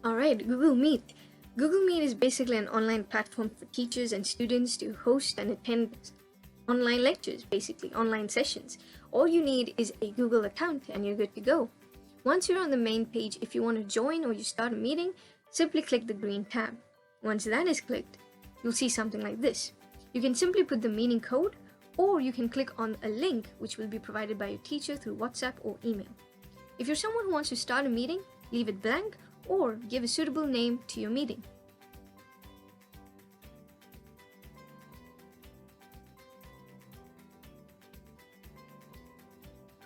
Alright, Google Meet. Google Meet is basically an online platform for teachers and students to host and attend online lectures, basically online sessions. All you need is a Google account and you're good to go. Once you're on the main page, if you want to join or you start a meeting, simply click the green tab. Once that is clicked, you'll see something like this. You can simply put the meeting code, or you can click on a link which will be provided by your teacher through WhatsApp or email. If you're someone who wants to start a meeting, leave it blank or give a suitable name to your meeting.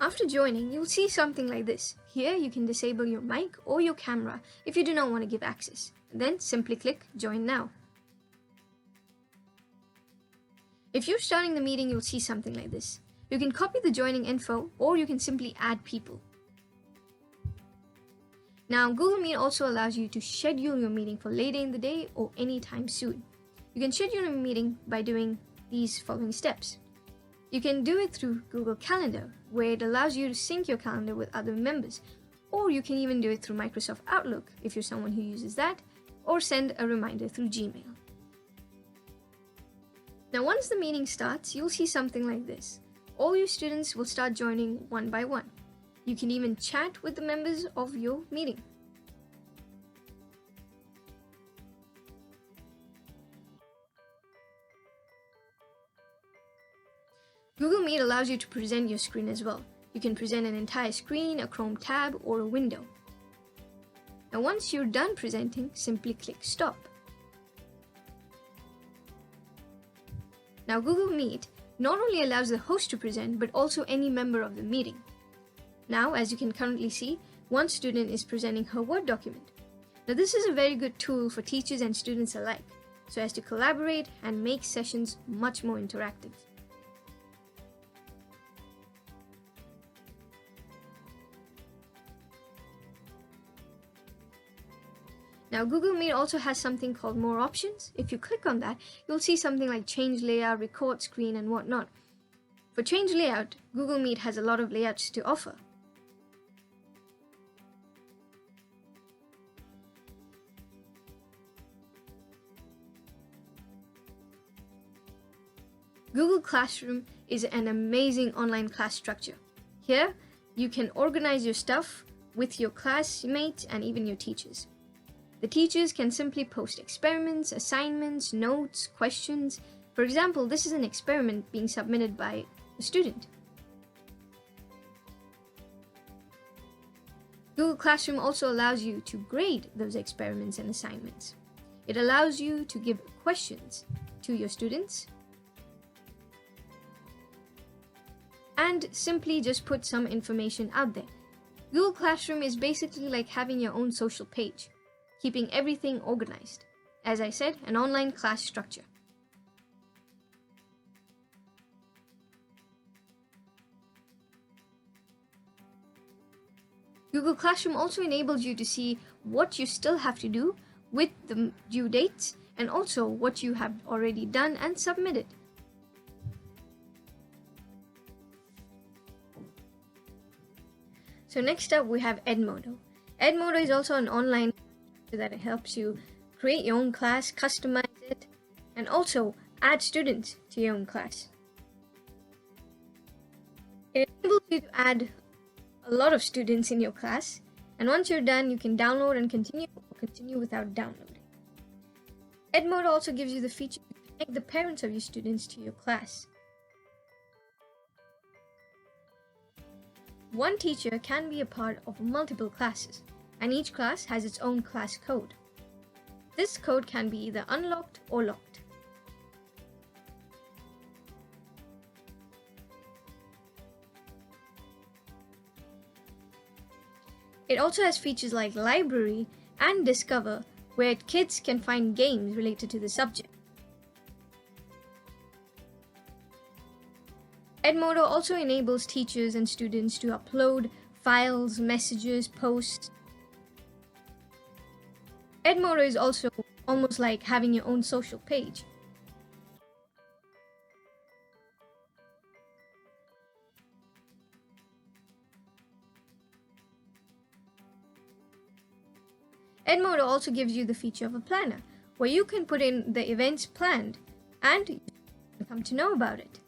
After joining, you'll see something like this. Here you can disable your mic or your camera if you do not want to give access. Then simply click Join Now. If you're starting the meeting, you'll see something like this. You can copy the joining info or you can simply add people. Now, Google Meet also allows you to schedule your meeting for later in the day or anytime soon. You can schedule a meeting by doing these following steps. You can do it through Google Calendar, where it allows you to sync your calendar with other members, or you can even do it through Microsoft Outlook if you're someone who uses that, or send a reminder through Gmail. Now, once the meeting starts, you'll see something like this. All your students will start joining one by one. You can even chat with the members of your meeting. Google Meet allows you to present your screen as well. You can present an entire screen, a Chrome tab, or a window. Now, once you're done presenting, simply click Stop. Now, Google Meet not only allows the host to present, but also any member of the meeting. Now, as you can currently see, one student is presenting her Word document. Now, this is a very good tool for teachers and students alike, so as to collaborate and make sessions much more interactive. Now, Google Meet also has something called More Options. If you click on that, you'll see something like Change Layout, Record Screen, and whatnot. For Change Layout, Google Meet has a lot of layouts to offer. Google Classroom is an amazing online class structure. Here, you can organize your stuff with your classmates and even your teachers. The teachers can simply post experiments, assignments, notes, questions. For example, this is an experiment being submitted by a student. Google Classroom also allows you to grade those experiments and assignments. It allows you to give questions to your students and simply just put some information out there. Google Classroom is basically like having your own social page, keeping everything organized. As I said, an online class structure. Google Classroom also enables you to see what you still have to do with the due dates and also what you have already done and submitted. So next up we have Edmodo. Edmodo is also an online that helps you create your own class, customize it, and also add students to your own class. It enables you to add a lot of students in your class, and once you're done, you can download and continue or continue without downloading. Edmodo also gives you the feature to connect the parents of your students to your class. One teacher can be a part of multiple classes, and each class has its own class code. This code can be either unlocked or locked. It also has features like Library and Discover, where kids can find games related to the subject. Edmodo also enables teachers and students to upload files, messages, posts. Edmodo is also almost like having your own social page. Edmodo also gives you the feature of a planner, where you can put in the events planned and come to know about it.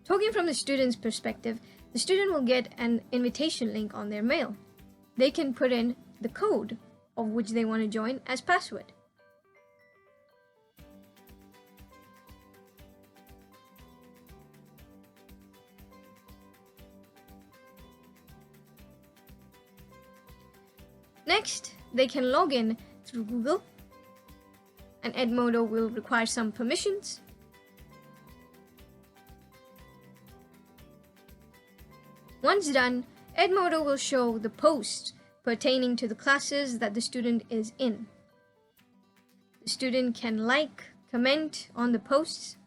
Talking from the student's perspective, the student will get an invitation link on their mail. They can put in the code of which they want to join as password. Next, they can log in through Google, and Edmodo will require some permissions. Once done, Edmodo will show the posts pertaining to the classes that the student is in. The student can like, comment on the posts.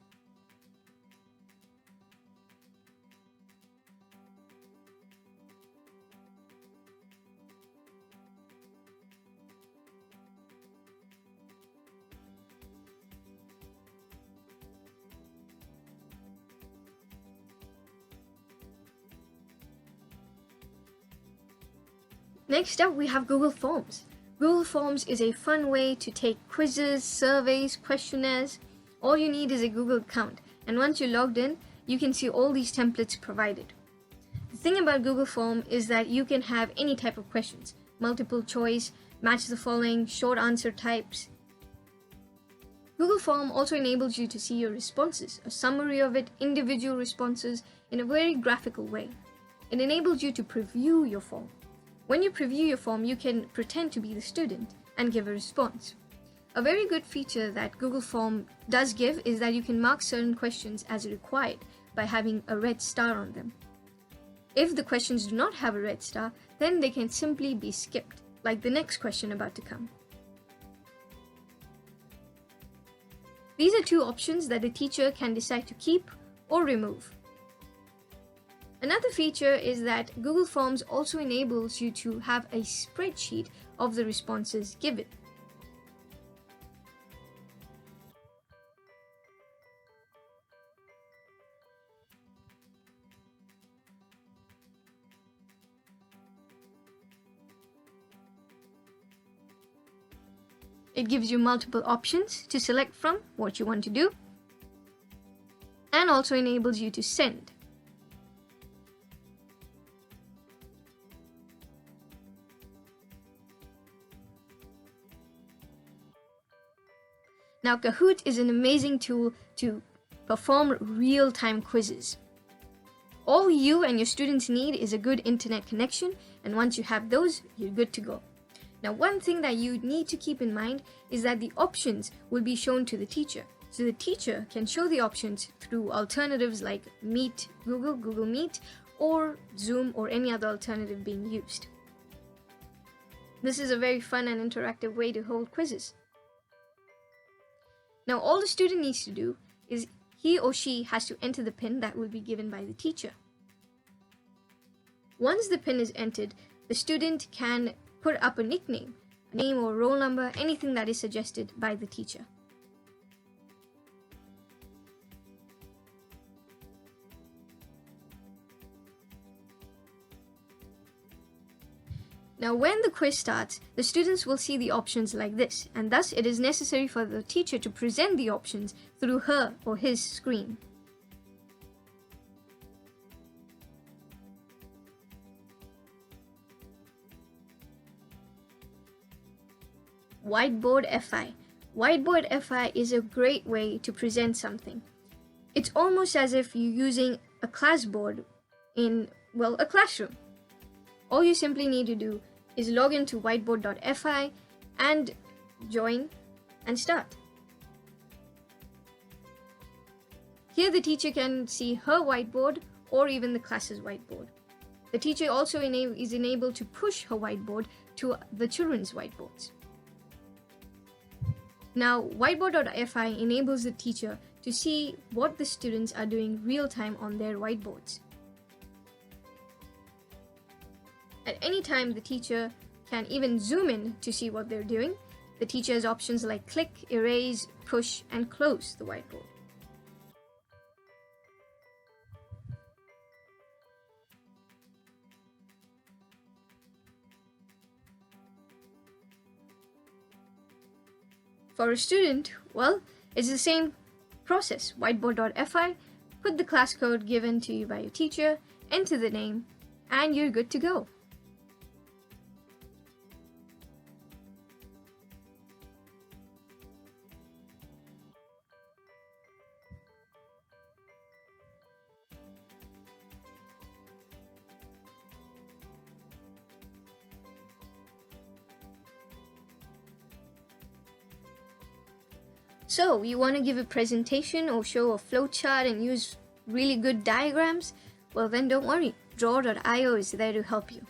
Next up, we have Google Forms. Google Forms is a fun way to take quizzes, surveys, questionnaires. All you need is a Google account, and once you're logged in, you can see all these templates provided. The thing about Google Form is that you can have any type of questions, multiple choice, match the following, short answer types. Google Form also enables you to see your responses, a summary of it, individual responses in a very graphical way. It enables you to preview your form. When you preview your form, you can pretend to be the student and give a response. A very good feature that Google Form does give is that you can mark certain questions as required by having a red star on them. If the questions do not have a red star, then they can simply be skipped, like the next question about to come. These are two options that the teacher can decide to keep or remove. Another feature is that Google Forms also enables you to have a spreadsheet of the responses given. It gives you multiple options to select from what you want to do, and also enables you to send. Now, Kahoot is an amazing tool to perform real-time quizzes. All you and your students need is a good internet connection, and once you have those, you're good to go. Now, one thing that you need to keep in mind is that the options will be shown to the teacher. So the teacher can show the options through alternatives like Meet, Google Meet, or Zoom, or any other alternative being used. This is a very fun and interactive way to hold quizzes. Now, all the student needs to do is he or she has to enter the PIN that will be given by the teacher. Once the PIN is entered, the student can put up a nickname, a name or roll number, anything that is suggested by the teacher. Now, when the quiz starts, the students will see the options like this, and thus it is necessary for the teacher to present the options through her or his screen. Whiteboardfi. Whiteboardfi is a great way to present something. It's almost as if you're using a class board in, well, a classroom. All you simply need to do is log into whiteboard.fi and join and start. Here the teacher can see her whiteboard or even the class's whiteboard. The teacher also is enabled to push her whiteboard to the children's whiteboards. Now, whiteboard.fi enables the teacher to see what the students are doing real time on their whiteboards. At any time, the teacher can even zoom in to see what they're doing. The teacher has options like click, erase, push, and close the whiteboard. For a student, well, it's the same process. Whiteboardfi, put the class code given to you by your teacher, enter the name, and you're good to go. So, you want to give a presentation or show a flowchart and use really good diagrams? Well, then don't worry, Draw.io is there to help you.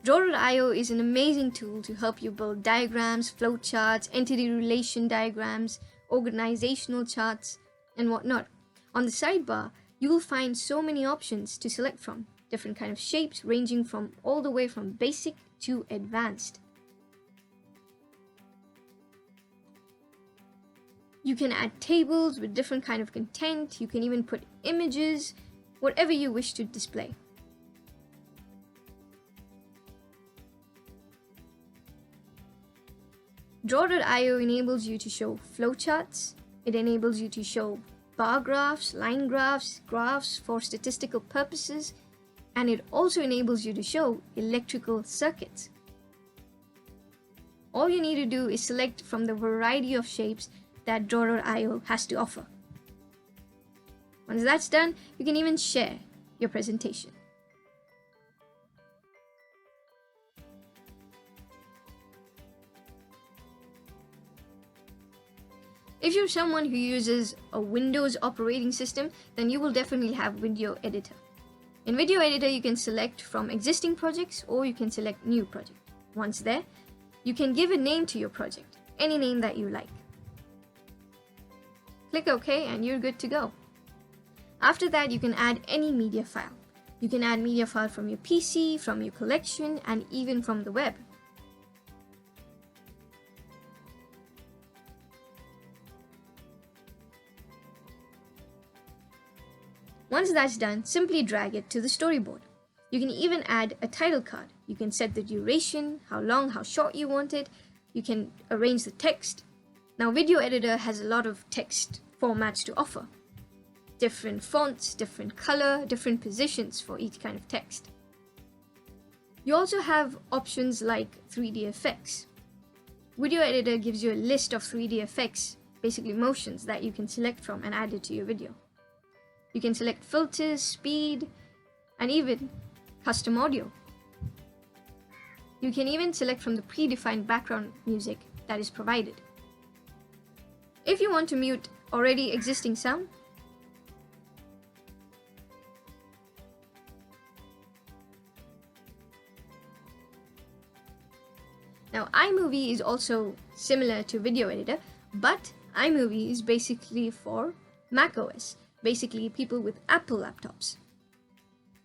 Draw.io is an amazing tool to help you build diagrams, flowcharts, entity relation diagrams, organizational charts, and whatnot. On the sidebar, you will find so many options to select from, different kind of shapes ranging from all the way from basic to advanced. You can add tables with different kind of content. You can even put images, whatever you wish to display. Draw.io enables you to show flowcharts. It enables you to show bar graphs, line graphs, graphs for statistical purposes, and it also enables you to show electrical circuits. All you need to do is select from the variety of shapes that Draw.io has to offer. Once that's done, you can even share your presentation. If you're someone who uses a Windows operating system, then you will definitely have Video Editor. In Video Editor, you can select from existing projects or you can select new project. Once there, you can give a name to your project, any name that you like. Click OK and you're good to go. After that, you can add any media file. You can add media file from your PC, from your collection, and even from the web. Once that's done, simply drag it to the storyboard. You can even add a title card. You can set the duration, how long, how short you want it. You can arrange the text. Now, Video Editor has a lot of text formats to offer. Different fonts, different color, different positions for each kind of text. You also have options like 3D effects. Video Editor gives you a list of 3D effects, basically motions that you can select from and add it to your video. You can select filters, speed, and even custom audio. You can even select from the predefined background music that is provided. If you want to mute already existing sound, now iMovie is also similar to Video Editor, but iMovie is basically for macOS, basically people with Apple laptops.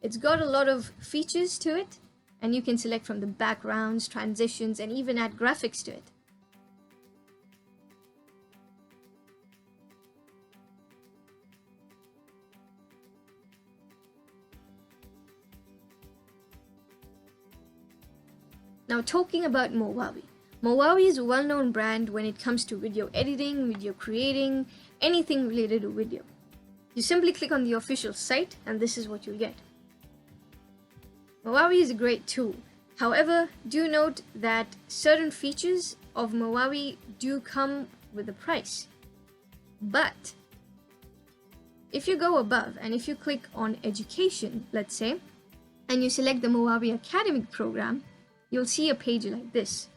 It's got a lot of features to it, and you can select from the backgrounds, transitions, and even add graphics to it. Now, talking about Movavi. Movavi is a well-known brand when it comes to video editing, video creating, anything related to video. You simply click on the official site and this is what you'll get. Movavi is a great tool. However, do note that certain features of Movavi do come with a price. But if you go above and if you click on education, let's say, and you select the Movavi Academic program, you'll see a page like this.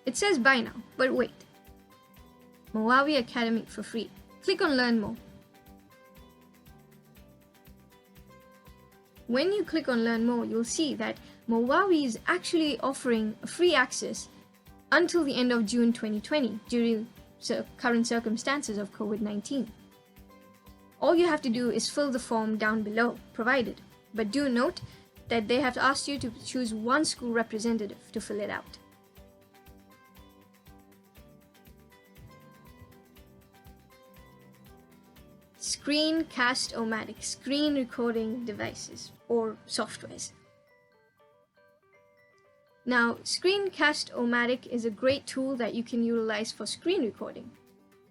It says buy now, but wait. Movavi Academic for free. Click on learn more. When you click on learn more, you'll see that Movavi is actually offering free access until the end of June 2020 during current circumstances of COVID-19. All you have to do is fill the form down below provided, but do note that they have asked you to choose one school representative to fill it out. Screencastomatic, screen recording devices or softwares. Now, Screencast-O-Matic is a great tool that you can utilize for screen recording.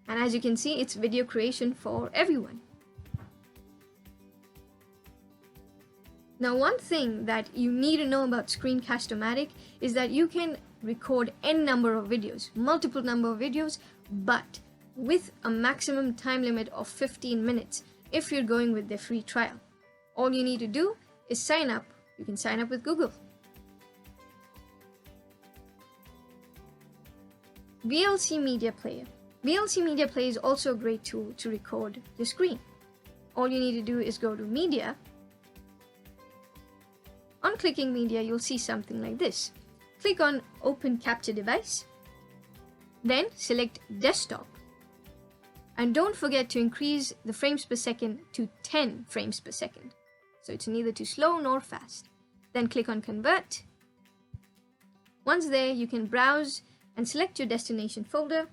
And as you can see, it's video creation for everyone. Now, one thing that you need to know about Screencast-O-Matic is that you can record n number of videos, multiple number of videos, but with a maximum time limit of 15 minutes if you're going with their free trial. All you need to do is sign up. You can sign up with Google. VLC Media Player. VLC Media Player is also a great tool to record your screen. All you need to do is go to Media. On clicking Media, you'll see something like this. Click on Open Capture Device. Then select Desktop. And don't forget to increase the frames per second to 10 frames per second. So it's neither too slow nor fast. Then click on Convert. Once there, you can browse and select your destination folder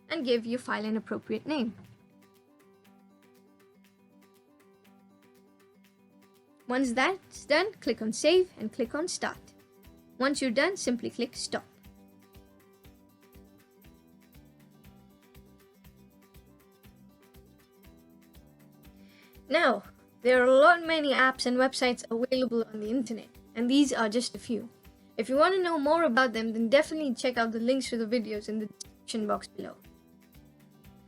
and give your file an appropriate name. Once that's done, click on Save and click on Start. Once you're done, simply click Stop. Now, there are many apps and websites available on the internet, and these are just a few. If you want to know more about them, then definitely check out the links to the videos in the description box below.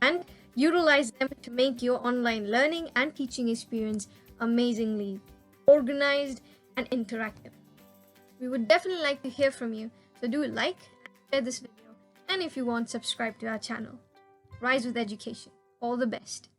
And utilize them to make your online learning and teaching experience amazingly organized and interactive. We would definitely like to hear from you, so do like and share this video, and if you want, subscribe to our channel. Rise with education. All the best.